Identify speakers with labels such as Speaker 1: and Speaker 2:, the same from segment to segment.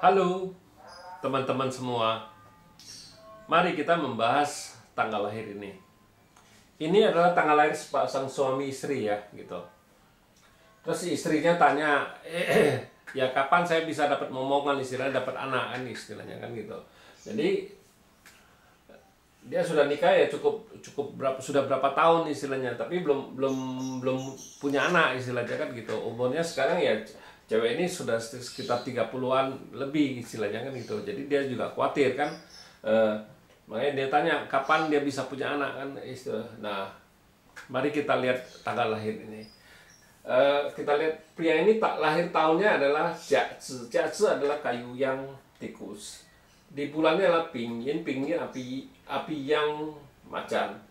Speaker 1: Halo teman-teman semua, mari kita membahas tanggal lahir ini. Ini adalah tanggal lahir sepasang suami istri ya, gitu. Terus si istrinya tanya, ya kapan saya bisa dapat momongan, istilahnya dapat anak kan, istilahnya kan gitu. Jadi dia sudah nikah ya sudah berapa tahun istilahnya, tapi belum punya anak istilahnya kan gitu. Umurnya sekarang ya cewek ini sudah sekitar 30-an lebih istilahnya kan gitu. Jadi dia juga khawatir kan, makanya dia tanya kapan dia bisa punya anak kan istilah. Nah, mari kita lihat tanggal lahir ini. Kita lihat pria ini lahir tahunnya adalah Jiazi. Jiazi adalah kayu yang tikus. Di bulannya adalah Pingyin, Pingyin api yang macan.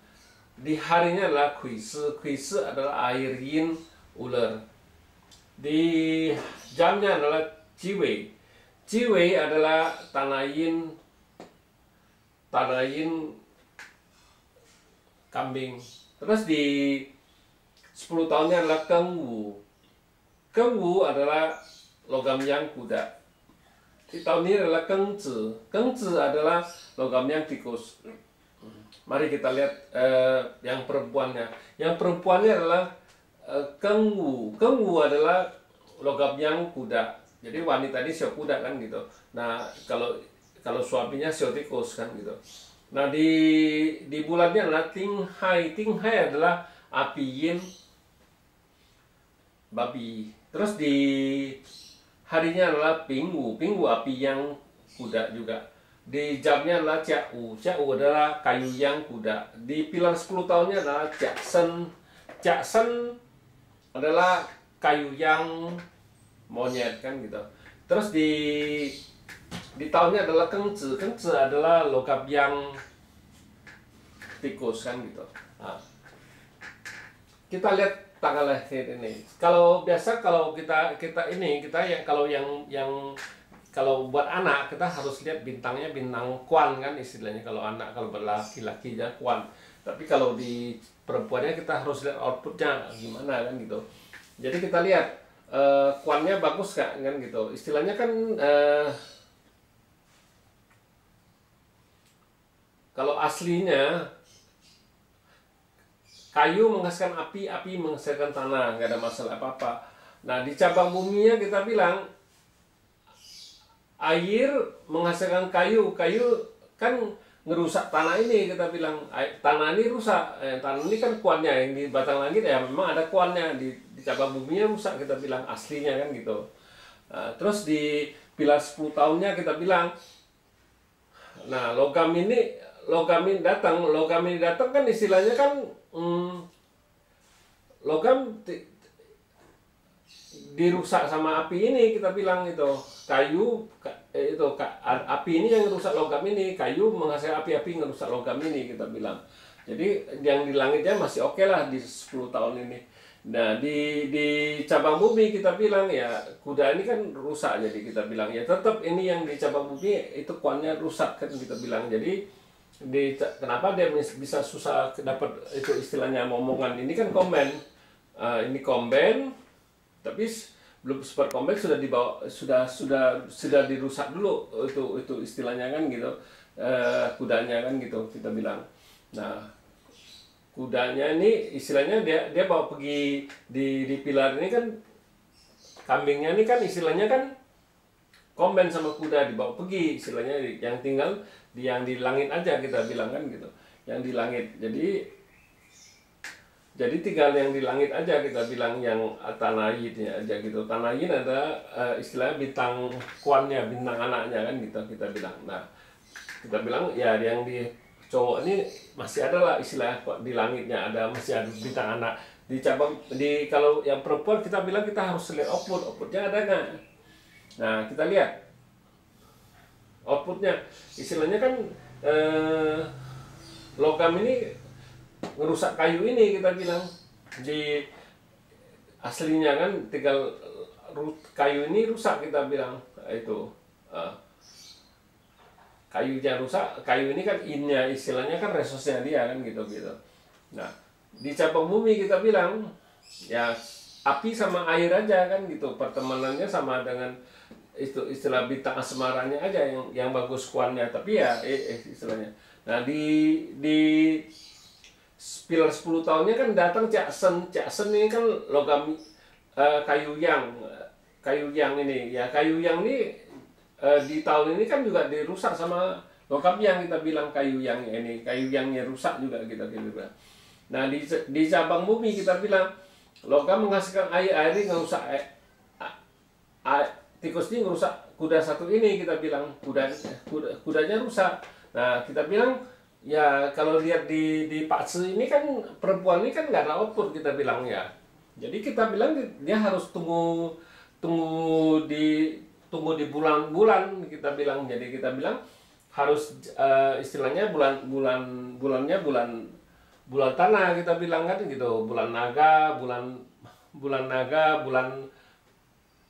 Speaker 1: Di harinya adalah Kuisi, Kuisi adalah air yin ular. Di jamnya adalah Jiwei, Jiwei adalah tanah yin kambing. Terus di 10 tahunnya adalah Gengwu. Gengwu adalah logam yang kuda. Di tahun ini adalah Gengzi. Gengzi adalah logam yang tikus. Mari kita lihat yang perempuannya. Yang perempuannya adalah Gengwu. Gengwu adalah logam yang kuda. Jadi wanita ini sio kuda kan gitu. Nah, kalau suaminya sio tikus kan gitu. Nah, di bulannya adalah Tinghai. Tinghai adalah api yin babi. Terus di harinya adalah Pingwu. Pingwu api yang kuda juga. Di jamnya adalah Jiawu. Jiawu adalah kayu yang kuda. Di pilar 10 tahunnya adalah Jiasen. Jiasen adalah kayu yang monyet kan gitu. Terus di tahunnya adalah Gengzi. Gengzi adalah logam yang tikus kan gitu. Nah, kita lihat tanggal lahir ini. Kalau biasa kalau kita kalau buat anak kita harus lihat bintangnya bintang Kuan kan istilahnya. Kalau anak kalau berlaki-laki ya Kuan. Tapi kalau di perempuannya kita harus lihat outputnya gimana kan gitu. Jadi kita lihat Kuannya bagus kan gitu. Istilahnya kan kalau aslinya kayu menghasilkan api, api menghasilkan tanah, nggak ada masalah apa-apa. Nah, di cabang buminya kita bilang air menghasilkan kayu, kayu kan ngerusak tanah ini, kita bilang tanah ini rusak, tanah ini kan kuannya yang di batang langit ya memang ada kuannya, di cabang buminya rusak kita bilang aslinya kan gitu. Nah, terus di pilar 10 tahunnya kita bilang, nah logam ini datang kan istilahnya kan logam dirusak sama api ini kita bilang itu api ini yang rusak logam ini, kayu menghasilkan api ngerusak logam ini kita bilang. Jadi yang di langitnya masih oke lah di 10 tahun ini. Nah di cabang bumi kita bilang ya kuda ini kan rusak, jadi kita bilang ya tetap ini yang di cabang bumi itu kuannya rusak kan kita bilang. Jadi kenapa dia bisa susah dapat itu istilahnya momongan, ini kan komben, ini komben tapi belum super komben sudah dibawa sudah dirusak dulu itu istilahnya kan gitu, kudanya kan gitu kita bilang. Nah kudanya ini istilahnya dia bawa pergi di pilar ini kan, kambingnya ini kan istilahnya kan komben sama kuda dibawa pergi istilahnya, yang tinggal yang di langit aja kita bilang kan gitu, yang di langit. Jadi tinggal yang di langit aja kita bilang, yang tanah yinnya aja gitu. Tanah yin ada istilahnya bintang kuannya, bintang anaknya kan gitu kita bilang. Nah kita bilang ya yang di cowok ini masih ada lah istilah di langitnya, masih ada bintang anak. Di cabang kalau yang perempuan kita bilang kita harus lihat outputnya ada nggak. Nah kita lihat outputnya, istilahnya kan logam ini ngerusak kayu ini kita bilang. Di aslinya kan tinggal kayu ini rusak kita bilang itu. Kayunya rusak, kayu ini kan innya istilahnya kan resource-nya dia kan gitu. Nah di cabang bumi kita bilang ya api sama air aja kan gitu, pertemanannya sama dengan itu istilah bintang asmaranya aja yang bagus kuannya, tapi ya istilahnya. Nah di pilar 10 tahunnya kan datang Cak Sen ini kan logam kayu yang ini ya, kayu yang ini di tahun ini kan juga dirusak sama logam yang, kita bilang kayu yang ini, kayu yangnya rusak juga kita bilang. Nah di cabang bumi kita bilang logam menghasilkan air ini ngerusak tikus ini ngerusak kuda satu ini, kita bilang kudanya rusak. Nah kita bilang ya kalau lihat di Pak Se ini kan perempuan ini kan nggak ada output, kita bilang ya. Jadi kita bilang dia harus tunggu di bulan-bulan, kita bilang. Jadi kita bilang harus istilahnya bulannya bulan tanah, kita bilang kan gitu, bulan naga,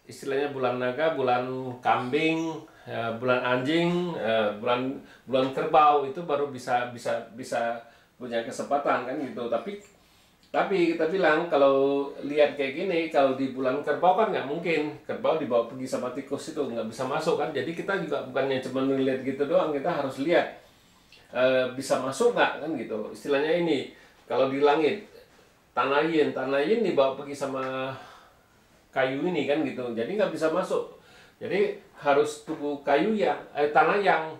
Speaker 1: istilahnya bulan naga, bulan kambing, bulan anjing, bulan kerbau, itu baru bisa punya kesempatan kan gitu. Tapi kita bilang kalau lihat kayak gini, kalau di bulan kerbau kan nggak mungkin, kerbau dibawa pergi sama tikus itu nggak bisa masuk kan. Jadi kita juga bukannya cuma ngeliat gitu doang, kita harus lihat bisa masuk nggak kan gitu. Istilahnya ini kalau di langit tanah yin dibawa pergi sama kayu ini kan gitu, jadi nggak bisa masuk. Jadi harus tunggu tanah yang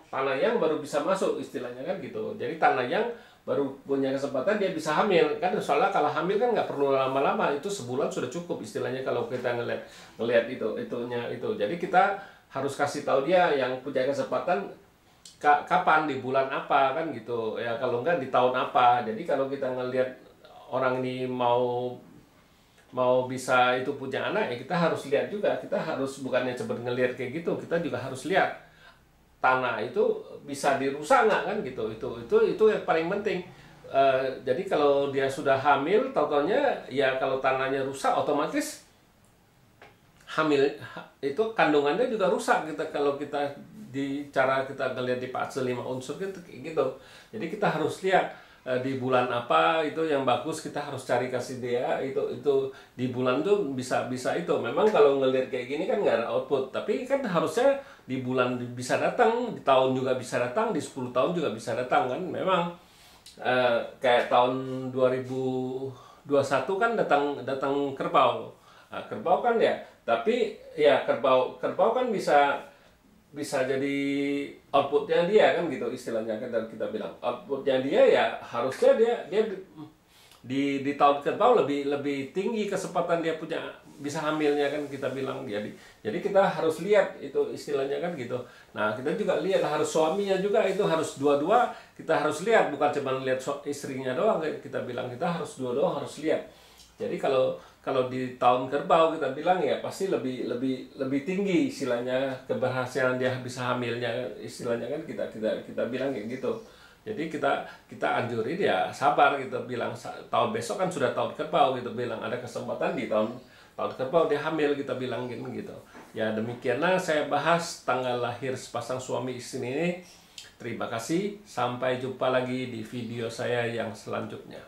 Speaker 1: baru bisa masuk istilahnya kan gitu. Jadi tanah yang baru punya kesempatan dia bisa hamil kan, soalnya kalau hamil kan nggak perlu lama-lama, itu sebulan sudah cukup istilahnya kalau kita ngelihat itunya. Jadi kita harus kasih tahu dia yang punya kesempatan kapan, di bulan apa kan gitu ya, kalau nggak di tahun apa. Jadi kalau kita ngelihat orang ini mau bisa itu punya anak ya, kita harus lihat juga, kita harus bukannya cepet ngelihat kayak gitu, kita juga harus lihat tanah itu bisa dirusak nggak kan gitu. Itu yang paling penting. Jadi kalau dia sudah hamil, tahu-taunya ya kalau tanahnya rusak, otomatis hamil itu kandungannya juga rusak. Kalau kita kita ngelihat di Pak Se 5 unsur gitu. Jadi kita harus lihat di bulan apa itu yang bagus, kita harus cari kasih dia itu di bulan tuh bisa itu. Memang kalau ngelihat kayak gini kan nggak ada output, tapi kan harusnya di bulan bisa datang, di tahun juga bisa datang, di 10 tahun juga bisa datang kan. Memang kayak tahun 2021 kan datang kerbau. Nah, kerbau kan ya, tapi ya kerbau kan bisa jadi outputnya dia kan gitu istilahnya kan. Kita bilang outputnya dia ya harusnya dia di tahun kerbau lebih tinggi kesempatan dia punya bisa hamilnya kan, kita bilang. Jadi kita harus lihat itu istilahnya kan gitu. Nah kita juga lihat harus suaminya juga, itu harus dua-dua kita harus lihat, bukan cuma lihat istrinya doang, kita bilang kita harus dua-dua harus lihat. Jadi kalau di tahun kerbau kita bilang ya pasti lebih tinggi istilahnya keberhasilan dia bisa hamilnya istilahnya kan, kita bilang kayak gitu. Jadi kita anjurin ya sabar, kita bilang tahun besok kan sudah tahun kerbau, kita bilang ada kesempatan di tahun kerbau dia hamil, kita bilang gitu. Ya demikianlah saya bahas tanggal lahir sepasang suami istri ini. Terima kasih, sampai jumpa lagi di video saya yang selanjutnya.